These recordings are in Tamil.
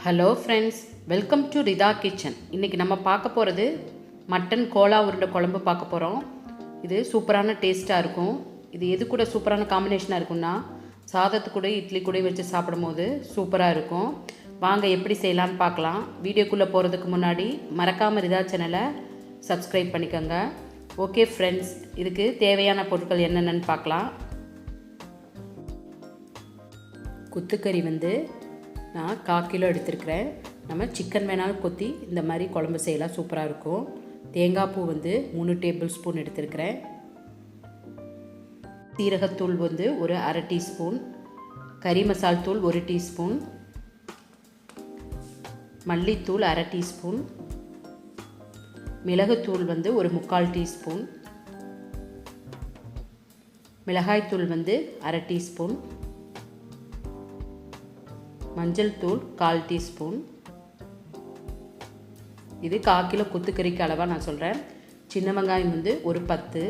Hello friends, welcome to Rida kitchen. இன்றைக்கி நம்ம பார்க்க போகிறது மட்டன் கோலா உருண்டை குழம்பு பார்க்க போகிறோம். இது சூப்பரான டேஸ்ட்டாக இருக்கும். இது எது கூட சூப்பரான காம்பினேஷனாக இருக்கும்னா சாதத்து கூட இட்லி கூட வச்சு சாப்பிடும் போது சூப்பராக இருக்கும். வாங்க எப்படி செய்யலான்னு பார்க்கலாம். வீடியோக்குள்ளே போகிறதுக்கு முன்னாடி மறக்காமல் ரிதா சேனலை சப்ஸ்கிரைப் பண்ணிக்கோங்க. ஓகே ஃப்ரெண்ட்ஸ், இதுக்கு தேவையான பொருட்கள் என்னென்னு பார்க்கலாம். குத்துக்கறி நான் 1/4 கிலோ எடுத்துருக்கிறேன். நம்ம சிக்கன் வேணாலும் கொத்தி இந்த மாதிரி குழம்பு செய்யலாம், சூப்பராக இருக்கும். தேங்காய் பூ 3 டேபிள் ஸ்பூன் எடுத்துருக்கிறேன். சீரகத்தூள் ஒரு அரை டீஸ்பூன், கறி மசால் தூள் 1 டீஸ்பூன், மல்லித்தூள் அரை டீஸ்பூன், மிளகுத்தூள் ஒரு 3/4 டீஸ்பூன், மிளகாய்த்தூள் அரை டீஸ்பூன், மஞ்சள் தூள் 1/4 டீஸ்பூன். இது 1/4 கிலோ குத்துக்கறிக்கு அளவாக நான் சொல்கிறேன். சின்ன வெங்காயம் ஒரு 10,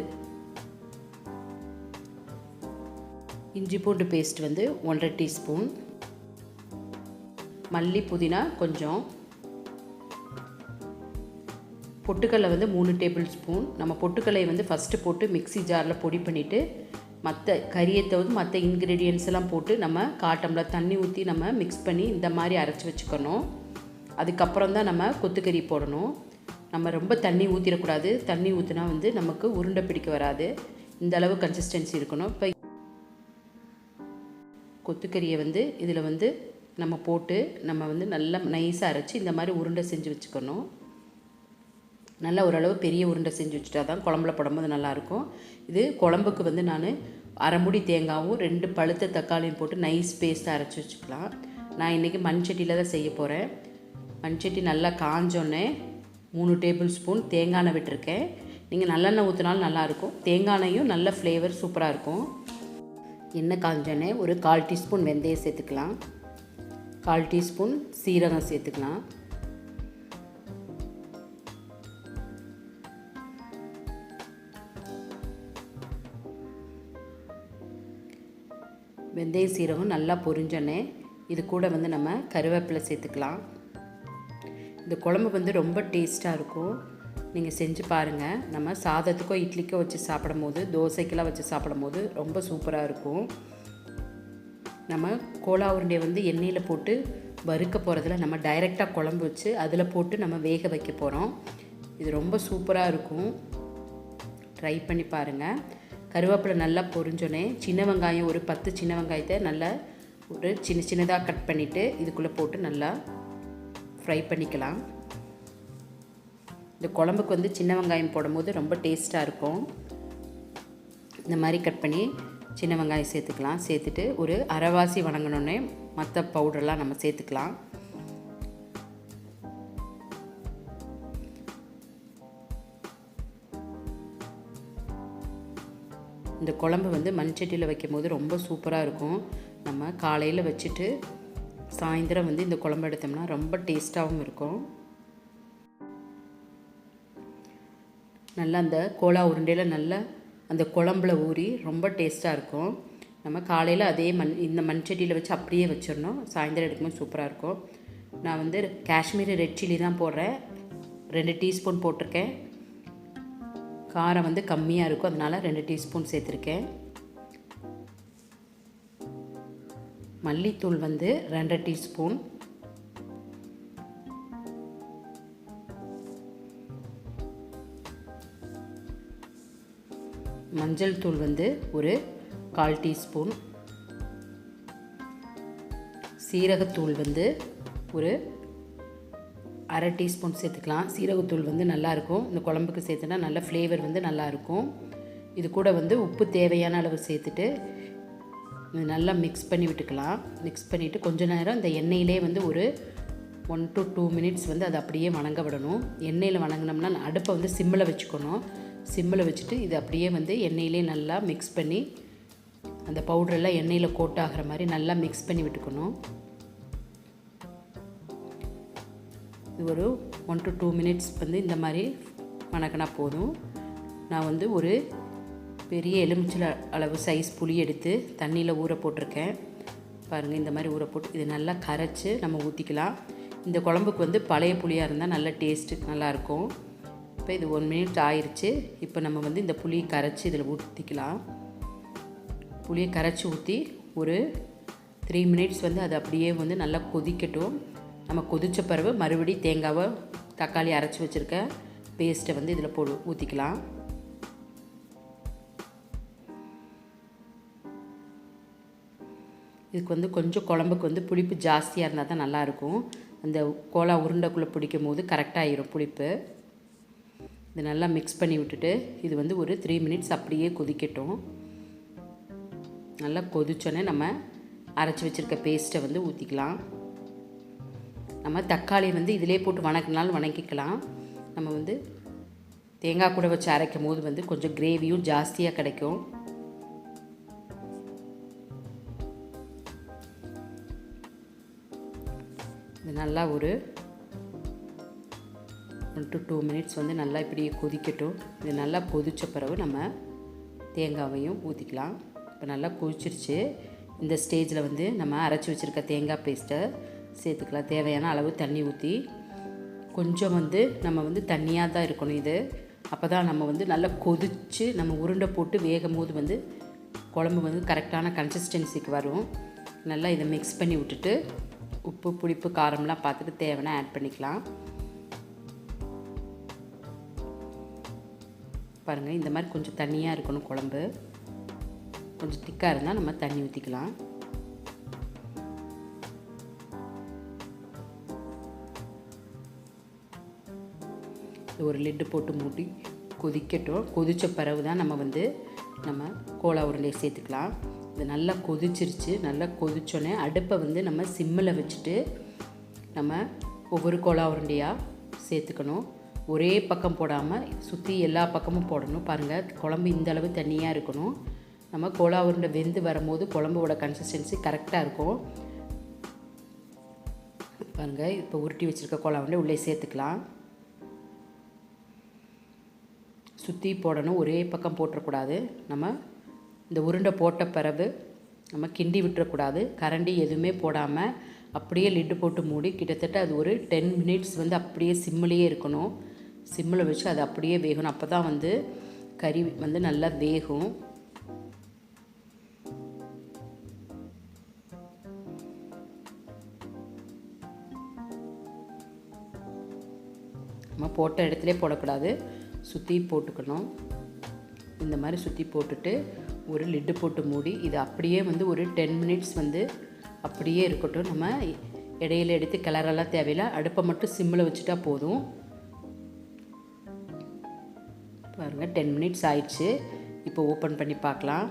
இஞ்சி பூண்டு பேஸ்ட் 1/2 டீஸ்பூன், மல்லி புதினா கொஞ்சம், பொட்டுக்கடலை 3 டேபிள் ஸ்பூன். நம்ம பொட்டுக்கடலையை ஃபஸ்ட்டு போட்டு மிக்ஸி ஜாரில் பொடி பண்ணிவிட்டு மற்ற கறியை மற்ற இன்க்ரீடியன்ஸ் எல்லாம் போட்டு நம்ம 1/4 டம்ளர் தண்ணி ஊற்றி நம்ம மிக்ஸ் பண்ணி இந்த மாதிரி அரைச்சி வச்சுக்கணும். அதுக்கப்புறம் தான் நம்ம கொத்துக்கறி போடணும். நம்ம ரொம்ப தண்ணி ஊற்றிடக்கூடாது. தண்ணி ஊற்றினா நமக்கு உருண்டை பிடிக்க வராது. இந்த அளவு கன்சிஸ்டன்சி இருக்கணும். இப்போ கொத்துக்கறியை இதில் நம்ம போட்டு நம்ம நல்லா நைஸாக அரைச்சி இந்த மாதிரி உருண்டை செஞ்சு வச்சுக்கணும். நல்லா ஓரளவு பெரிய உருண்டை செஞ்சு வச்சுட்டா தான் குழம்புல போடும்போது நல்லாயிருக்கும். இது குழம்புக்கு நான் அரை மூடி தேங்காயும் 2 பழுத்த தக்காளியும் போட்டு நைஸ் பேஸ்ட்டாக அரைச்சி வச்சுக்கலாம். நான் இன்றைக்கி மண்சட்டியில் தான் செய்ய போகிறேன். மண்சட்டி நல்லா காஞ்சோன்னே 3 டேபிள் ஸ்பூன் தேங்காய் எண்ணெய் விட்டுருக்கேன். நீங்கள் நல்லெண்ணெய் ஊற்றினாலும் நல்லாயிருக்கும். தேங்காய் எண்ணெயும் நல்ல ஃப்ளேவர் சூப்பராக இருக்கும். எண்ணெய் காஞ்சோன்னே ஒரு 1/4 டீஸ்பூன் வெந்தயம் சேர்த்துக்கலாம், 1/4 டீஸ்பூன் சீரகம் சேர்த்துக்கலாம், வெந்தய சீரகம் நல்லா பொரிஞ்சோன்னே இது கூட நம்ம கருவேப்பிலை சேர்த்துக்கலாம். இந்த குழம்பு ரொம்ப டேஸ்ட்டாக இருக்கும். நீங்கள் செஞ்சு பாருங்கள். நம்ம சாதத்துக்கோ இட்லிக்கோ வச்சு சாப்பிடும் போது, தோசைக்கெல்லாம் வச்சு சாப்பிடும் போது ரொம்ப சூப்பராக இருக்கும். நம்ம கோலா உருண்டையை எண்ணெயில் போட்டு வறுக்க போகிறதுல நம்ம டைரெக்டாக குழம்பு வச்சு அதில் போட்டு நம்ம வேக வைக்க போகிறோம். இது ரொம்ப சூப்பராக இருக்கும். ட்ரை பண்ணி பாருங்கள். கருவேப்பிலை நல்லா பொரிஞ்சோன்னே சின்ன வெங்காயம் ஒரு 10 சின்ன வெங்காயத்தை நல்லா ஒரு சின்னதாக கட் பண்ணிவிட்டு இதுக்குள்ளே போட்டு நல்லா ஃப்ரை பண்ணிக்கலாம். இந்த குழம்புக்கு சின்ன வெங்காயம் போடும்போது ரொம்ப டேஸ்ட்டாக இருக்கும். இந்த மாதிரி கட் பண்ணி சின்ன வெங்காயம் சேர்த்துக்கலாம். சேர்த்துட்டு ஒரு அரைவாசி வணங்கினோடனே மற்ற பவுடர்லாம் நம்ம சேர்த்துக்கலாம். இந்த குழம்பு மண்சட்டியில் வைக்கும் போது ரொம்ப சூப்பராக இருக்கும். நம்ம காலையில் வச்சுட்டு சாயந்தரம் இந்த குழம்பு எடுத்தோம்னா ரொம்ப டேஸ்ட்டாகவும் இருக்கும். நல்லா அந்த கோலா உருண்டையில் நல்லா அந்த குழம்புல ஊறி ரொம்ப டேஸ்ட்டாக இருக்கும். நம்ம காலையில் அதே இந்த மண்சட்டியில் வச்சு அப்படியே வச்சிடணும். சாயந்தரம் எடுக்கும்போது சூப்பராக இருக்கும். நான் காஷ்மீரி ரெட் சில்லி தான் போடுறேன். 2 டீஸ்பூன் போட்டிருக்கேன். காரம் கம்மியாக இருக்கும், அதனால் 2 டீஸ்பூன் சேர்த்துருக்கேன். மல்லித்தூள் 2 டீஸ்பூன், மஞ்சள் தூள் ஒரு 1/4 டீஸ்பூன், சீரகத்தூள் ஒரு அரை டீஸ்பூன் சேர்த்துக்கலாம். சீரகத்தூள் நல்லாயிருக்கும். இந்த குழம்புக்கு சேர்த்துனா நல்ல ஃப்ளேவர் நல்லாயிருக்கும். இது கூட உப்பு தேவையான அளவு சேர்த்துட்டு நல்லா மிக்ஸ் பண்ணி விட்டுக்கலாம். மிக்ஸ் பண்ணிவிட்டு கொஞ்ச நேரம் இந்த எண்ணெயிலே ஒரு 1 to 2 மினிட்ஸ் அதை அப்படியே வணங்க விடணும். எண்ணெயில் வணங்கினோம்னா அடுப்பை சிம்மில் வச்சுக்கணும். சிம்மில் வச்சுட்டு இது அப்படியே எண்ணெயிலே நல்லா மிக்ஸ் பண்ணி அந்த பவுடரெல்லாம் எண்ணெயில் கோட் ஆகிற மாதிரி நல்லா மிக்ஸ் பண்ணி விட்டுக்கணும். இது ஒரு 1 to 2 மினிட்ஸ் இந்த மாதிரி வணக்கினா போதும். நான் ஒரு பெரிய எலுமிச்சை அளவு சைஸ் புளி எடுத்து தண்ணியில் ஊற போட்டிருக்கேன். பாருங்கள், இந்த மாதிரி ஊற போட்டு இதை நல்லா கரைச்சி நம்ம ஊற்றிக்கலாம். இந்த குழம்புக்கு வந்து பழைய புளியாக இருந்தால் நல்ல டேஸ்ட்டு நல்லாயிருக்கும். இப்போ இது 1 மினிட் ஆயிடுச்சு. இப்போ நம்ம வந்து இந்த புளியை கரைச்சி இதில் ஊற்றிக்கலாம். புளியை கரைச்சி ஊற்றி ஒரு 3 மினிட்ஸ் வந்து அது அப்படியே வந்து நல்லா கொதிக்கட்டும். நம்ம கொதித்த பிறகு மறுபடியும் தேங்காவை தக்காளி அரைச்சி வச்சுருக்க பேஸ்ட்டை வந்து இதில் ஊற்றிக்கலாம். இதுக்கு வந்து கொஞ்சம் குழம்புக்கு வந்து புளிப்பு ஜாஸ்தியாக இருந்தால் தான் நல்லாயிருக்கும். அந்த கோலா உருண்டைக்குள்ளே பிடிக்கும் போது கரெக்டாகிடும் புளிப்பு. இது நல்லா மிக்ஸ் பண்ணி விட்டுட்டு இது வந்து ஒரு 3 மினிட்ஸ் அப்படியே கொதிக்கட்டும். நல்லா கொதிச்சோன்னே நம்ம அரைச்சி வச்சுருக்க பேஸ்ட்டை வந்து ஊற்றிக்கலாம். நம்ம தக்காளி வந்து இதிலே போட்டு வணக்கினாலும் வணக்கிக்கலாம். நம்ம வந்து தேங்காய் கூட வச்சு அரைக்கும் போது வந்து கொஞ்சம் கிரேவியும் ஜாஸ்தியாக கிடைக்கும். இது நல்லா ஒரு 1 to 2 மினிட்ஸ் வந்து நல்லா இப்படியே கொதிக்கட்டும். இது நல்லா கொதித்த பிறகு நம்ம தேங்காவையும் ஊற்றிக்கலாம். இப்போ நல்லா கொதிச்சிருச்சு. இந்த ஸ்டேஜில் வந்து நம்ம அரைச்சி வச்சுருக்க தேங்காய் பேஸ்ட்டை சேர்த்துக்கலாம். தேவையான அளவு தண்ணி ஊற்றி கொஞ்சம் வந்து நம்ம வந்து தண்ணியாக தான் இருக்கணும். இது அப்போ தான் நம்ம வந்து நல்லா கொதித்து நம்ம உருண்டை போட்டு வேகும் போது வந்து குழம்பு வந்து கரெக்டான கன்சிஸ்டன்சிக்கு வரும். நல்லா இதை மிக்ஸ் பண்ணி விட்டுட்டு உப்பு புளிப்பு காரம்லாம் பார்த்துட்டு தேவைன்னா ஆட் பண்ணிக்கலாம். பாருங்கள், இந்த மாதிரி கொஞ்சம் தண்ணியாக இருக்கணும். குழம்பு கொஞ்சம் திக்காக இருந்தால் நம்ம தண்ணி ஊற்றிக்கலாம். ஒரு லிட்டு போட்டு மூடி கொதிக்கட்டும். கொதித்த பிறகு தான் நம்ம கோலா உருண்டையை சேர்த்துக்கலாம். இது நல்லா கொதிச்சிருச்சு. நல்லா கொதிச்சோன்னே அடுப்பை வந்து நம்ம சிம்மில் வச்சுட்டு நம்ம ஒவ்வொரு கோலா உருண்டையாக சேர்த்துக்கணும். ஒரே பக்கம் போடாமல் சுற்றி எல்லா பக்கமும் போடணும். பாருங்கள், குழம்பு இந்த அளவு தண்ணியாக இருக்கணும். நம்ம கோலா உருண்டை வெந்து வரும்போது குழம்போட கன்சிஸ்டன்சி கரெக்டாக இருக்கும். பாருங்கள், இப்போ உருட்டி வச்சுருக்க கோலா உருண்டை உள்ளே சேர்த்துக்கலாம். சுற்றி போடணும், ஒரே பக்கம் போட்டுறக்கூடாது. நம்ம இந்த உருண்டை போட்ட பிறகு நம்ம கிண்டி விட்டுறக்கூடாது. கரண்டி எதுவுமே போடாமல் அப்படியே லிட்டு போட்டு மூடி கிட்டத்தட்ட அது ஒரு 10 மினிட்ஸ் வந்து அப்படியே சிம்மிலேயே இருக்கணும். சிம்மில் வச்சு அது அப்படியே வேகணும். அப்போ தான் வந்து கறி வந்து நல்லா வேகும். நம்ம போட்ட இடத்துலே போடக்கூடாது, சுற்றி போட்டுக்கணும். இந்த மாதிரி சுற்றி போட்டுட்டு ஒரு லிட்டு போட்டு மூடி இது அப்படியே வந்து ஒரு 10 மினிட்ஸ் வந்து அப்படியே இருக்கட்டும். நம்ம இடையில எடுத்து கிளறெல்லாம் தேவையில்லை. அடுப்பை மட்டும் சிம்மில் வச்சுட்டா போதும். பாருங்கள், 10 மினிட்ஸ் ஆயிடுச்சு. இப்போ ஓப்பன் பண்ணி பார்க்கலாம்.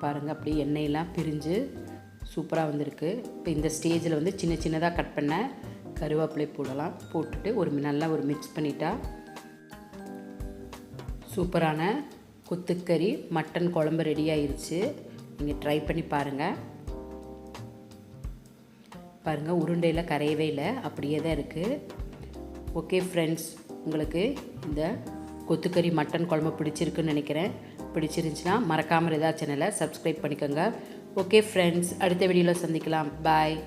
பாருங்கள், அப்படியே எண்ணெயெல்லாம் பிரிஞ்சு சூப்பராக வந்திருக்கு. இப்போ இந்த ஸ்டேஜில் வந்து சின்ன சின்னதாக கட் பண்ண கருவேப்பிலை போடலாம். போட்டுட்டு நல்லா ஒரு மிக்ஸ் பண்ணிட்டா சூப்பரான கொத்துக்கறி மட்டன் குழம்பு ரெடி ஆயிடுச்சு. நீங்கள் ட்ரை பண்ணி பாருங்கள். பாருங்கள், உருண்டையில் கரையவே இல்லை, அப்படியே தான் இருக்குது. ஓகே ஃப்ரெண்ட்ஸ், உங்களுக்கு இந்த கொத்துக்கறி மட்டன் குழம்பு பிடிச்சிருக்குன்னு நினைக்கிறேன். பிடிச்சிருந்துச்சுன்னா மறக்காமல் RIDHAA சேனலை சப்ஸ்கிரைப் பண்ணிக்கோங்க. ஓகே ஃப்ரெண்ட்ஸ், அடுத்த வீடியோவில் சந்திக்கலாம். பாய்.